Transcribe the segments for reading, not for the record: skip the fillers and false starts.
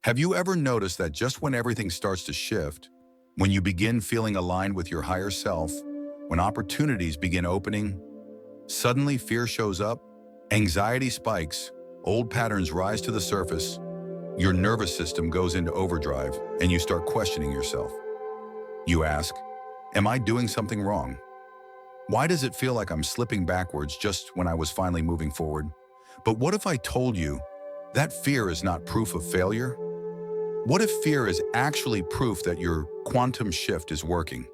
Have you ever noticed that just when everything starts to shift, when you begin feeling aligned with your higher self, when opportunities begin opening, suddenly fear shows up, anxiety spikes, old patterns rise to the surface, your nervous system goes into overdrive, and you start questioning yourself. You ask, am I doing something wrong? Why does it feel like I'm slipping backwards just when I was finally moving forward? But what if I told you that fear is not proof of failure? What if fear is actually proof that your quantum shift is working?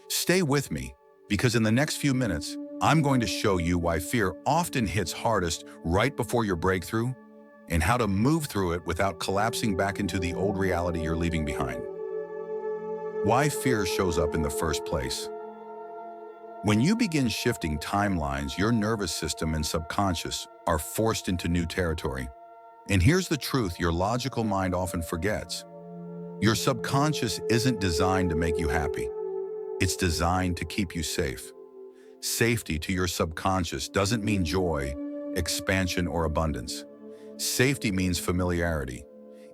Stay with me, because in the next few minutes, I'm going to show you why fear often hits hardest right before your breakthrough and how to move through it without collapsing back into the old reality you're leaving behind. Why fear shows up in the first place. When you begin shifting timelines, your nervous system and subconscious are forced into new territory. And here's the truth your logical mind often forgets. Your subconscious isn't designed to make you happy. It's designed to keep you safe. Safety to your subconscious doesn't mean joy, expansion, or abundance. Safety means familiarity.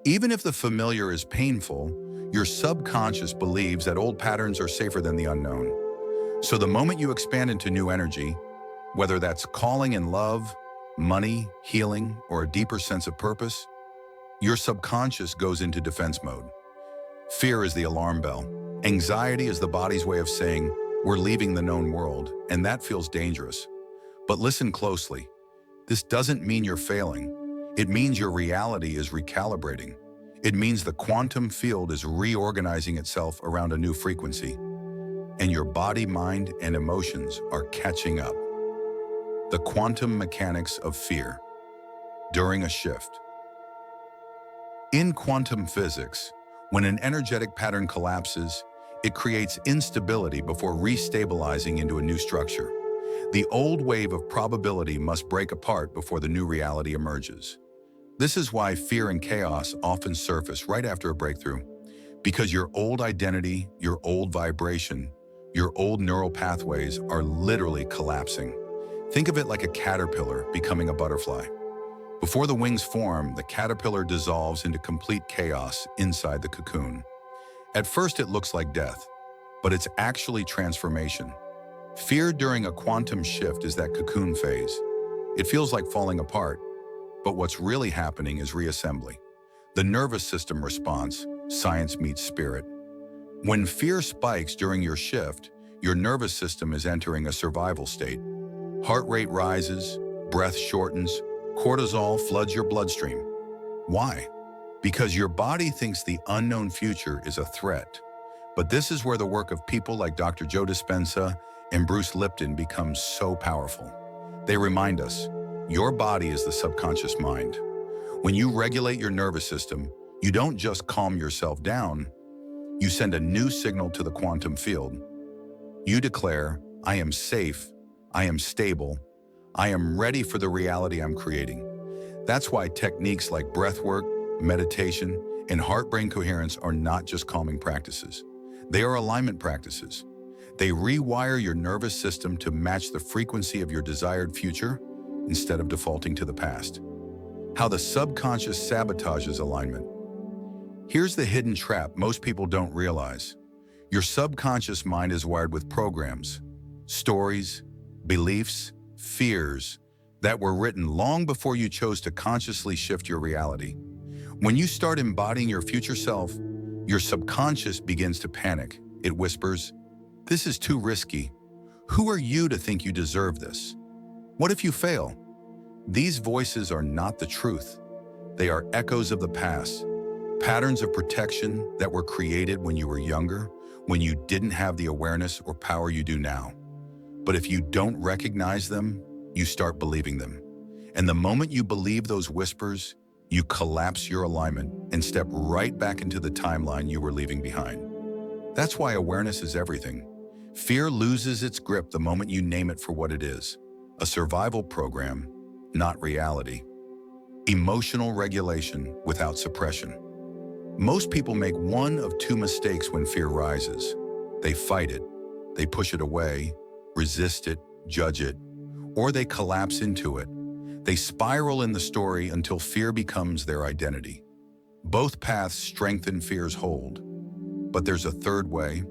Even if the familiar is painful, your subconscious believes that old patterns are safer than the unknown. So the moment you expand into new energy, whether that's calling in love, money, healing, or a deeper sense of purpose, your subconscious goes into defense mode. Fear is the alarm bell. Anxiety is the body's way of saying, we're leaving the known world, and that feels dangerous. But listen closely. This doesn't mean you're failing. It means your reality is recalibrating. It means the quantum field is reorganizing itself around a new frequency, and your body, mind, and emotions are catching up. The quantum mechanics of fear during a shift. In quantum physics, when an energetic pattern collapses, it creates instability before restabilizing into a new structure. The old wave of probability must break apart before the new reality emerges. This is why fear and chaos often surface right after a breakthrough, because your old identity, your old vibration, your old neural pathways are literally collapsing. Think of it like a caterpillar becoming a butterfly. Before the wings form, the caterpillar dissolves into complete chaos inside the cocoon. At first, it looks like death, but it's actually transformation. Fear during a quantum shift is that cocoon phase. It feels like falling apart, but what's really happening is reassembly. The nervous system response, science meets spirit. When fear spikes during your shift, your nervous system is entering a survival state. Heart rate rises, breath shortens, cortisol floods your bloodstream. Why? Because your body thinks the unknown future is a threat. But this is where the work of people like Dr. Joe Dispenza and Bruce Lipton becomes so powerful. They remind us, your body is the subconscious mind. When you regulate your nervous system, you don't just calm yourself down, you send a new signal to the quantum field. You declare, I am safe, I am stable, I am ready for the reality I'm creating. That's why techniques like breathwork, meditation, and heart-brain coherence are not just calming practices. They are alignment practices. They rewire your nervous system to match the frequency of your desired future instead of defaulting to the past. How the subconscious sabotages alignment. Here's the hidden trap most people don't realize. Your subconscious mind is wired with programs, stories, beliefs, fears that were written long before you chose to consciously shift your reality. When you start embodying your future self, your subconscious begins to panic. It whispers, this is too risky. Who are you to think you deserve this? What if you fail? These voices are not the truth. They are echoes of the past, patterns of protection that were created when you were younger, when you didn't have the awareness or power you do now. But if you don't recognize them, you start believing them. And the moment you believe those whispers, you collapse your alignment and step right back into the timeline you were leaving behind. That's why awareness is everything. Fear loses its grip the moment you name it for what it is, a survival program, not reality. Emotional regulation without suppression. Most people make one of two mistakes when fear rises. They fight it, they push it away, resist it, judge it, or they collapse into it. They spiral in the story until fear becomes their identity. Both paths strengthen fear's hold. But there's a third way,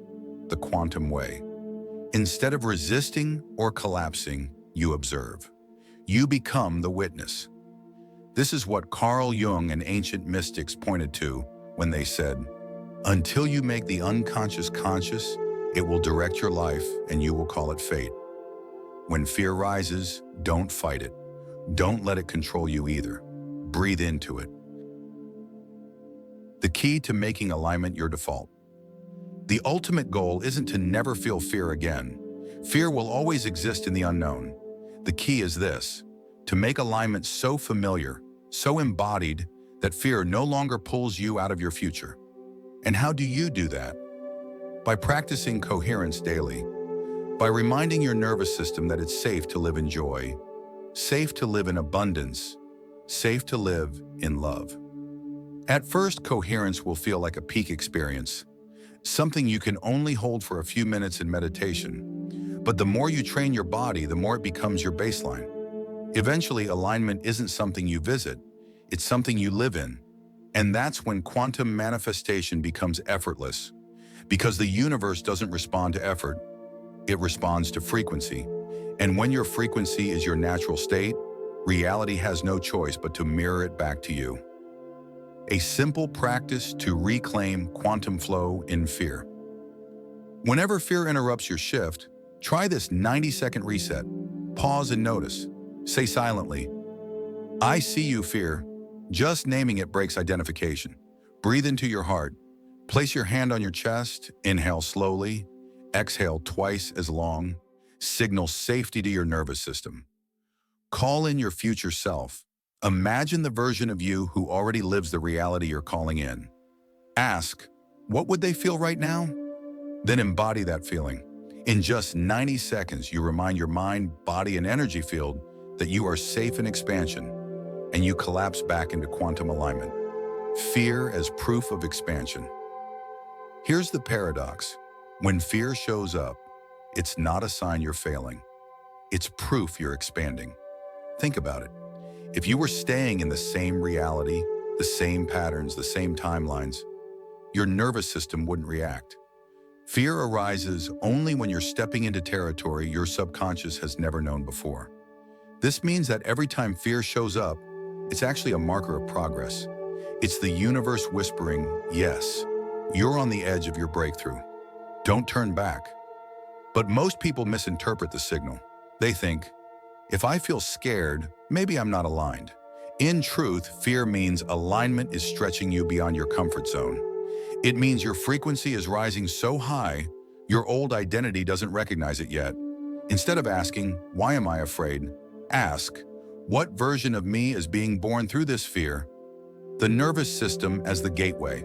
the quantum way. Instead of resisting or collapsing, you observe. You become the witness. This is what Carl Jung and ancient mystics pointed to when they said, "Until you make the unconscious conscious, it will direct your life and you will call it fate." When fear rises, don't fight it. Don't let it control you either. Breathe into it. The key to making alignment your default. The ultimate goal isn't to never feel fear again. Fear will always exist in the unknown. The key is this: to make alignment so familiar, so embodied, that fear no longer pulls you out of your future. And how do you do that? By practicing coherence daily. By reminding your nervous system that it's safe to live in joy, safe to live in abundance, safe to live in love. At first, coherence will feel like a peak experience, something you can only hold for a few minutes in meditation. But the more you train your body, the more it becomes your baseline. Eventually, alignment isn't something you visit, it's something you live in. And that's when quantum manifestation becomes effortless. Because the universe doesn't respond to effort, it responds to frequency. And when your frequency is your natural state, reality has no choice but to mirror it back to you. A simple practice to reclaim quantum flow in fear. Whenever fear interrupts your shift, try this 90-second reset. Pause and notice. Say silently, "I see you, fear." Just naming it breaks identification. Breathe into your heart. Place your hand on your chest. Inhale slowly. Exhale twice as long. Signal safety to your nervous system. Call in your future self. Imagine the version of you who already lives the reality you're calling in. Ask, what would they feel right now? Then embody that feeling. In just 90 seconds, you remind your mind, body, and energy field that you are safe in expansion, and you collapse back into quantum alignment. Fear as proof of expansion. Here's the paradox. When fear shows up, it's not a sign you're failing. It's proof you're expanding. Think about it. If you were staying in the same reality, the same patterns, the same timelines, your nervous system wouldn't react. Fear arises only when you're stepping into territory your subconscious has never known before. This means that every time fear shows up, it's actually a marker of progress. It's the universe whispering, yes, you're on the edge of your breakthrough. Don't turn back. But most people misinterpret the signal. They think, if I feel scared, maybe I'm not aligned. In truth, fear means alignment is stretching you beyond your comfort zone. It means your frequency is rising so high, your old identity doesn't recognize it yet. Instead of asking, why am I afraid? Ask, what version of me is being born through this fear? The nervous system as the gateway.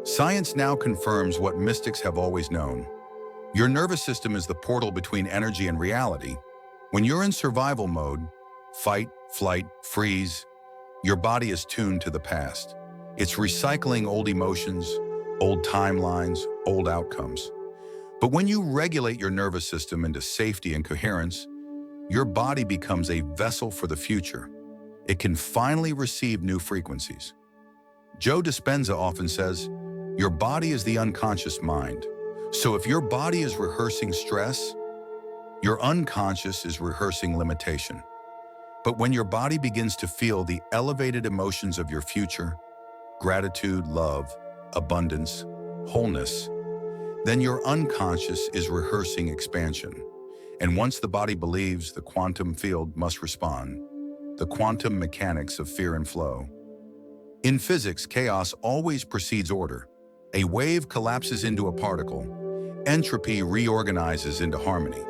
Science now confirms what mystics have always known. Your nervous system is the portal between energy and reality. When you're in survival mode, fight, flight, freeze, your body is tuned to the past. It's recycling old emotions, old timelines, old outcomes. But when you regulate your nervous system into safety and coherence, your body becomes a vessel for the future. It can finally receive new frequencies. Joe Dispenza often says, your body is the unconscious mind. So if your body is rehearsing stress, your unconscious is rehearsing limitation. But when your body begins to feel the elevated emotions of your future, gratitude, love, abundance, wholeness, then your unconscious is rehearsing expansion. And once the body believes, the quantum field must respond. The quantum mechanics of fear and flow. In physics, chaos always precedes order. A wave collapses into a particle. Entropy reorganizes into harmony.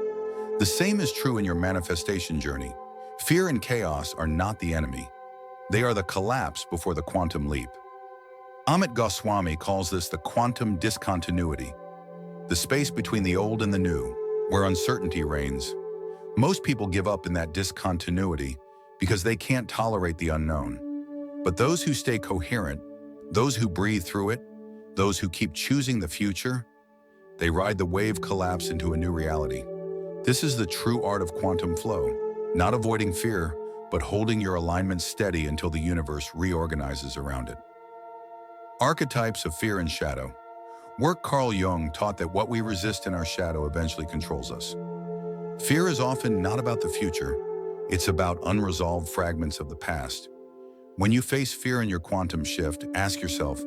The same is true in your manifestation journey. Fear and chaos are not the enemy. They are the collapse before the quantum leap. Amit Goswami calls this the quantum discontinuity, the space between the old and the new, where uncertainty reigns. Most people give up in that discontinuity because they can't tolerate the unknown. But those who stay coherent, those who breathe through it, those who keep choosing the future, they ride the wave collapse into a new reality. This is the true art of quantum flow, not avoiding fear, but holding your alignment steady until the universe reorganizes around it. Archetypes of fear and shadow. Work Carl Jung taught that what we resist in our shadow eventually controls us. Fear is often not about the future, it's about unresolved fragments of the past. When you face fear in your quantum shift, ask yourself,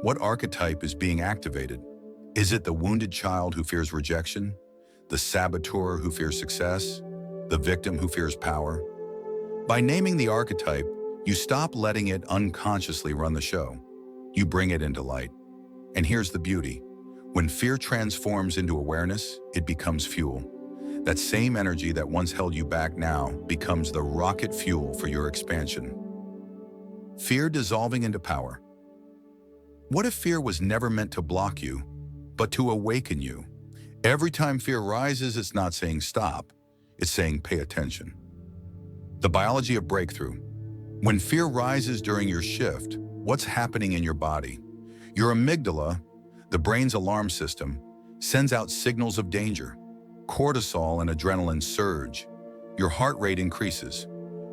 what archetype is being activated? Is it the wounded child who fears rejection? The saboteur who fears success? The victim who fears power? By naming the archetype, you stop letting it unconsciously run the show. You bring it into light. And here's the beauty. When fear transforms into awareness, it becomes fuel. That same energy that once held you back now becomes the rocket fuel for your expansion. Fear dissolving into power. What if fear was never meant to block you, but to awaken you? Every time fear rises, it's not saying stop, it's saying pay attention. The biology of breakthrough. When fear rises during your shift, what's happening in your body? Your amygdala, the brain's alarm system, sends out signals of danger. Cortisol and adrenaline surge. Your heart rate increases.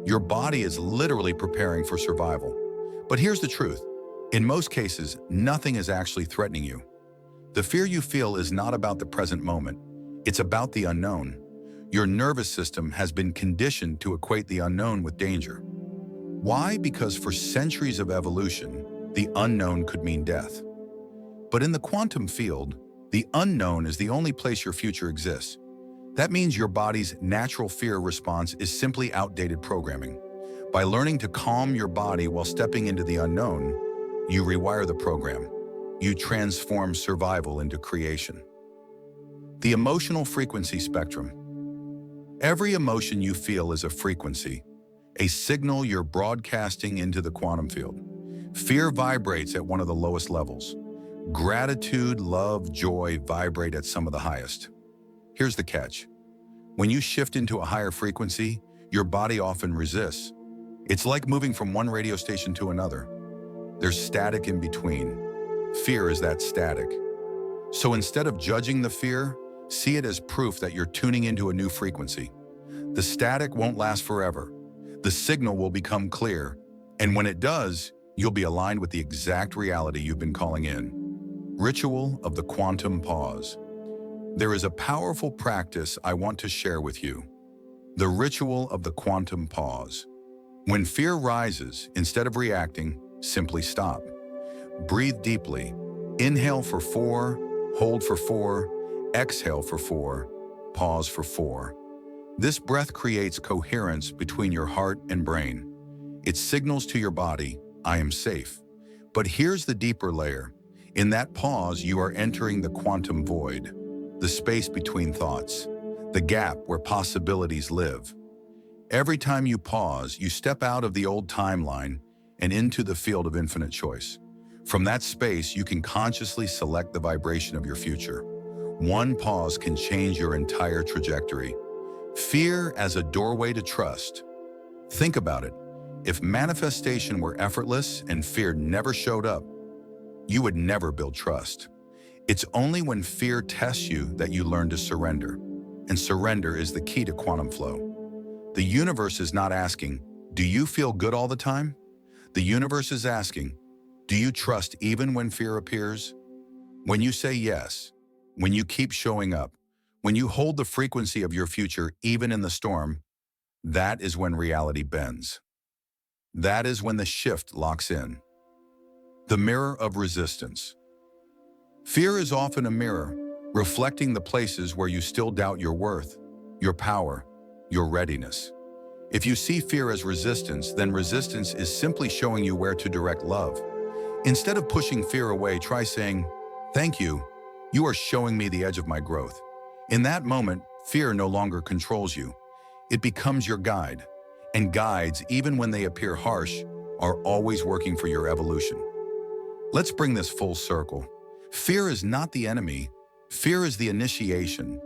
Your body is literally preparing for survival. But here's the truth. In most cases, nothing is actually threatening you. The fear you feel is not about the present moment. It's about the unknown. Your nervous system has been conditioned to equate the unknown with danger. Why? Because for centuries of evolution, the unknown could mean death. But in the quantum field, the unknown is the only place your future exists. That means your body's natural fear response is simply outdated programming. By learning to calm your body while stepping into the unknown, you rewire the program. You transform survival into creation. The emotional frequency spectrum. Every emotion you feel is a frequency, a signal you're broadcasting into the quantum field. Fear vibrates at one of the lowest levels. Gratitude, love, joy vibrate at some of the highest. Here's the catch. When you shift into a higher frequency, your body often resists. It's like moving from one radio station to another. There's static in between. Fear is that static. So instead of judging the fear, see it as proof that you're tuning into a new frequency. The static won't last forever. The signal will become clear, and when it does, you'll be aligned with the exact reality you've been calling in. Ritual of the quantum pause. There is a powerful practice I want to share with you. The ritual of the quantum pause. When fear rises, instead of reacting, simply stop. Breathe deeply. Inhale for 4, hold for 4, exhale for 4, pause for 4. This breath creates coherence between your heart and brain. It signals to your body, I am safe. But here's the deeper layer. In that pause, you are entering the quantum void, the space between thoughts, the gap where possibilities live. Every time you pause, you step out of the old timeline and into the field of infinite choice. From that space, you can consciously select the vibration of your future. One pause can change your entire trajectory. Fear as a doorway to trust. Think about it. If manifestation were effortless and fear never showed up, you would never build trust. It's only when fear tests you that you learn to surrender. And surrender is the key to quantum flow. The universe is not asking, do you feel good all the time? The universe is asking, do you trust even when fear appears? When you say yes, when you keep showing up, when you hold the frequency of your future even in the storm, that is when reality bends. That is when the shift locks in. The mirror of resistance. Fear is often a mirror, reflecting the places where you still doubt your worth, your power, your readiness. If you see fear as resistance, then resistance is simply showing you where to direct love. Instead of pushing fear away, try saying, thank you, you are showing me the edge of my growth. In that moment, fear no longer controls you. It becomes your guide. And guides, even when they appear harsh, are always working for your evolution. Let's bring this full circle. Fear is not the enemy. Fear is the initiation.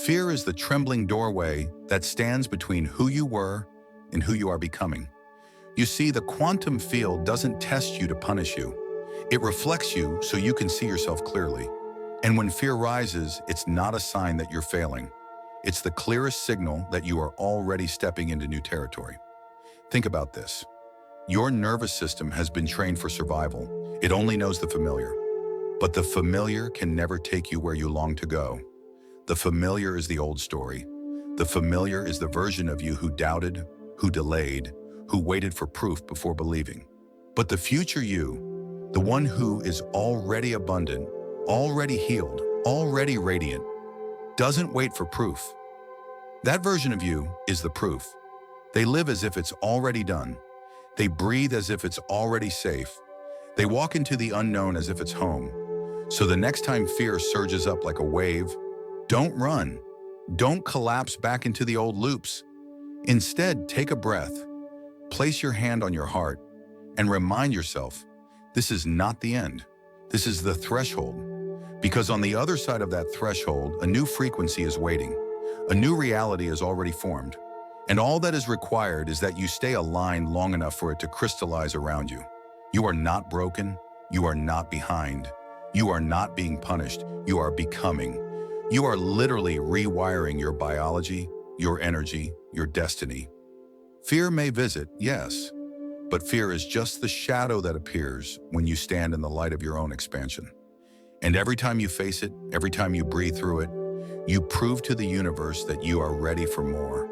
Fear is the trembling doorway that stands between who you were and who you are becoming. You see, the quantum field doesn't test you to punish you. It reflects you so you can see yourself clearly. And when fear rises, it's not a sign that you're failing. It's the clearest signal that you are already stepping into new territory. Think about this. Your nervous system has been trained for survival. It only knows the familiar. But the familiar can never take you where you long to go. The familiar is the old story. The familiar is the version of you who doubted, who delayed, who waited for proof before believing. But the future you, the one who is already abundant, already healed, already radiant, doesn't wait for proof. That version of you is the proof. They live as if it's already done. They breathe as if it's already safe. They walk into the unknown as if it's home. So the next time fear surges up like a wave, don't run. Don't collapse back into the old loops. Instead, take a breath, place your hand on your heart, and remind yourself, this is not the end. This is the threshold. Because on the other side of that threshold, a new frequency is waiting. A new reality is already formed. And all that is required is that you stay aligned long enough for it to crystallize around you. You are not broken. You are not behind. You are not being punished. You are becoming. You are literally rewiring your biology, your energy, your destiny. Fear may visit, yes, but fear is just the shadow that appears when you stand in the light of your own expansion. And every time you face it, every time you breathe through it, you prove to the universe that you are ready for more.